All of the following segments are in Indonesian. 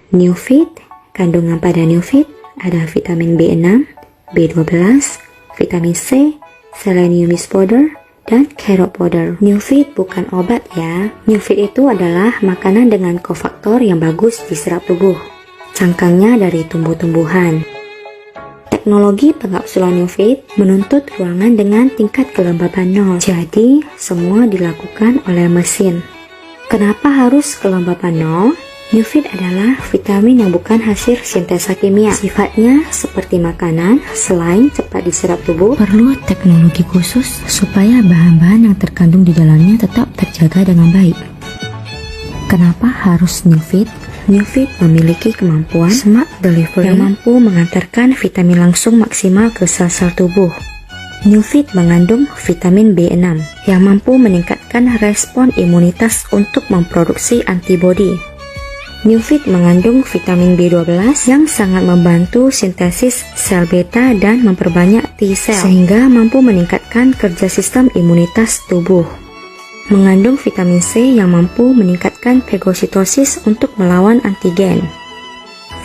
Newfit, kandungan pada Newfit ada vitamin B6, B12, vitamin C, selenium powder, dan carrot powder. Newfit bukan obat ya. Newfit itu adalah makanan dengan kofaktor yang bagus diserap tubuh. Cangkangnya dari tumbuh-tumbuhan. Teknologi pengkapsulan Newfit menuntut ruangan dengan tingkat kelembaban 0. Jadi, semua dilakukan oleh mesin. Kenapa harus kelembaban 0? Newfit adalah vitamin yang bukan hasil sintesa kimia. Sifatnya seperti makanan, selain cepat diserap tubuh, perlu teknologi khusus supaya bahan-bahan yang terkandung di dalamnya tetap terjaga dengan baik. Kenapa harus Newfit? Newfit memiliki kemampuan smart delivery yang mampu mengantarkan vitamin langsung maksimal ke sel-sel tubuh. Newfit mengandung vitamin B6 yang mampu meningkatkan respon imunitas untuk memproduksi antibodi. Newfit mengandung vitamin B12 yang sangat membantu sintesis sel beta dan memperbanyak T-sel sehingga mampu meningkatkan kerja sistem imunitas tubuh. Mengandung vitamin C yang mampu meningkatkan fagositosis untuk melawan antigen.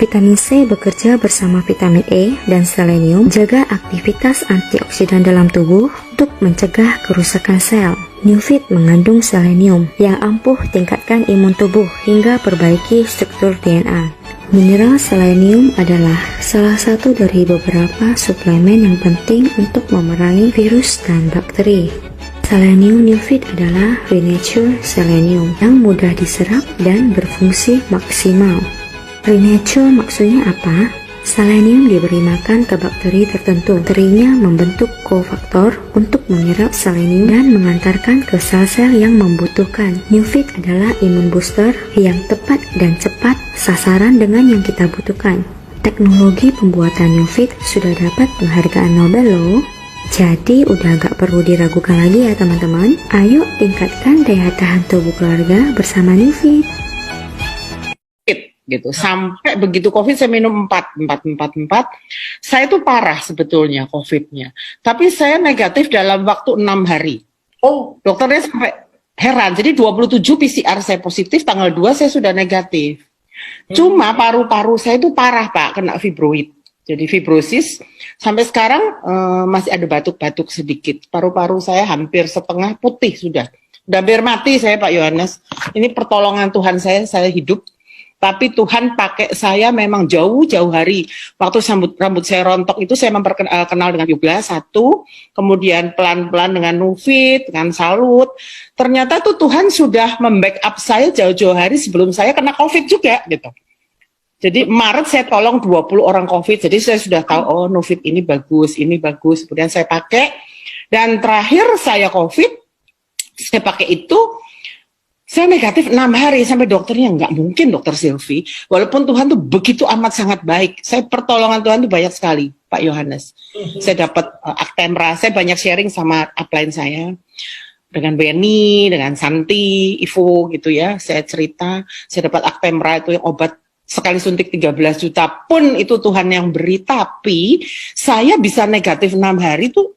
Vitamin C bekerja bersama vitamin E dan selenium menjaga aktivitas antioksidan dalam tubuh untuk mencegah kerusakan sel. Newfit mengandung selenium yang ampuh tingkatkan imun tubuh hingga perbaiki struktur DNA. Mineral selenium adalah salah satu dari beberapa suplemen yang penting untuk memerangi virus dan bakteri. Selenium Newfit adalah Renature Selenium yang mudah diserap dan berfungsi maksimal. Renature maksudnya apa? Selenium diberi makan ke bakteri tertentu. Bakterinya membentuk kofaktor untuk menyerap selenium dan mengantarkan ke sel-sel yang membutuhkan. Newfit adalah imun booster yang tepat dan cepat sasaran dengan yang kita butuhkan. Teknologi pembuatan Newfit sudah dapat penghargaan Nobel loh. Jadi udah gak perlu diragukan lagi ya teman-teman. Ayo tingkatkan daya tahan tubuh keluarga bersama Newfit. Gitu. Sampai begitu COVID saya minum 4. Saya tuh parah sebetulnya COVID-nya. Tapi saya negatif dalam waktu 6 hari. Oh, dokternya sampai heran. Jadi 27 PCR saya positif, tanggal 2 saya sudah negatif. Cuma paru-paru saya itu parah Pak, kena fibroid. Jadi fibrosis, sampai sekarang masih ada batuk-batuk sedikit. Paru-paru saya hampir setengah putih sudah. Udah hampir mati saya Pak Yohanes. Ini pertolongan Tuhan saya hidup. Tapi Tuhan pakai saya memang jauh-jauh hari. Waktu rambut saya rontok itu saya kenal dengan yoga 1, kemudian pelan-pelan dengan Newfit, dengan Salut. Ternyata tuh Tuhan sudah membackup saya jauh-jauh hari sebelum saya kena COVID juga gitu. Jadi Maret saya tolong 20 orang COVID, jadi saya sudah tahu, oh Newfit ini bagus, kemudian saya pakai, dan terakhir saya COVID, saya pakai itu, saya negatif 6 hari, sampai dokternya, nggak mungkin dokter Silvi, walaupun Tuhan tuh begitu amat sangat baik, saya pertolongan Tuhan tuh banyak sekali, Pak Yohanes. Saya dapat Actemra, saya banyak sharing sama upline saya, dengan Benny, dengan Santi, Ivo gitu ya, saya cerita, saya dapat Actemra itu yang obat, sekali suntik 13 juta pun itu Tuhan yang beri, tapi saya bisa negatif 6 hari tuh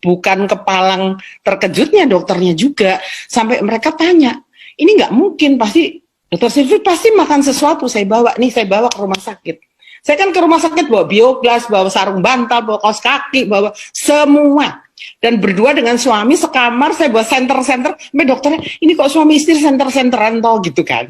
bukan kepalang terkejutnya dokternya juga, sampai mereka tanya, ini nggak mungkin, pasti dokter Silvi pasti makan sesuatu, saya bawa ke rumah sakit. Saya kan ke rumah sakit bawa bioglas, bawa sarung bantal, bawa kaos kaki, bawa semua. Dan berdua dengan suami sekamar, saya bawa senter-senter, sampai dokternya, ini kok suami istri senter-senteran toh gitu kan.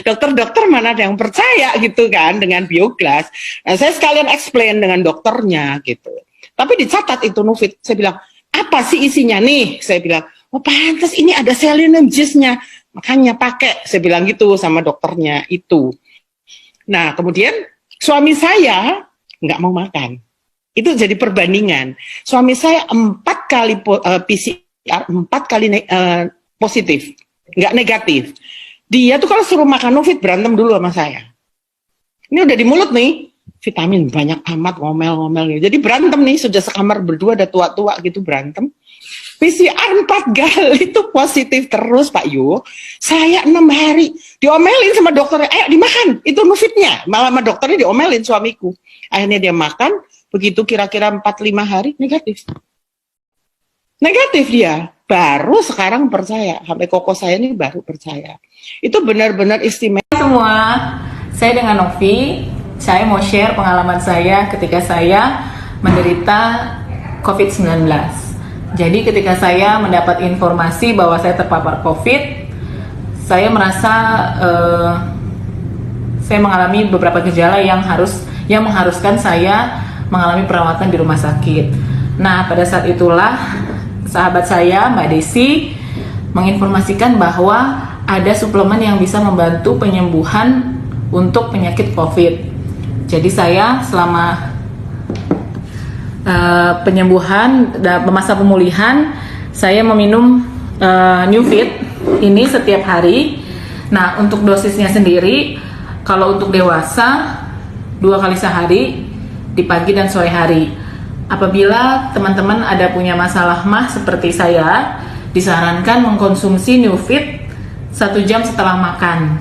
Dokter-dokter mana ada yang percaya gitu kan dengan bioglas. Nah, saya sekalian explain dengan dokternya gitu. Tapi dicatat itu Newfit, saya bilang, apa sih isinya nih? Saya bilang, oh pantas ini ada selenium juice-nya, makanya pakai, saya bilang gitu sama dokternya itu. Nah kemudian suami saya nggak mau makan. Itu jadi perbandingan. Suami saya 4 kali PCR, 4 kali positif, nggak negatif. Dia tuh kalau suruh makan Newfit berantem dulu sama saya. Ini udah di mulut nih, vitamin banyak amat, ngomel-ngomel. Jadi berantem nih, sudah sekamar berdua, ada tua-tua gitu berantem. PCR 4 kali itu positif terus Pak Yu. Saya 6 hari diomelin sama dokternya, ayo dimakan, itu Newfitnya. Malah sama dokternya diomelin suamiku. Akhirnya dia makan. Begitu kira-kira 4-5 hari negatif dia, baru sekarang percaya, sampai koko saya ini baru percaya. Itu benar-benar istimewa. Semua, Saya dengan Novi, saya mau share pengalaman saya ketika saya menderita COVID-19. Jadi ketika saya mendapat informasi bahwa saya terpapar COVID, saya merasa saya mengalami beberapa gejala yang mengharuskan saya mengalami perawatan di rumah sakit. Nah, pada saat itulah sahabat saya, Mbak Desi, menginformasikan bahwa ada suplemen yang bisa membantu penyembuhan untuk penyakit COVID. Jadi saya selama penyembuhan dan masa pemulihan, saya meminum Newfit ini setiap hari. Nah, untuk dosisnya sendiri, kalau untuk dewasa 2 kali sehari di pagi dan sore hari. Apabila teman-teman ada punya masalah mah seperti saya, disarankan mengkonsumsi Newfit 1 jam setelah makan.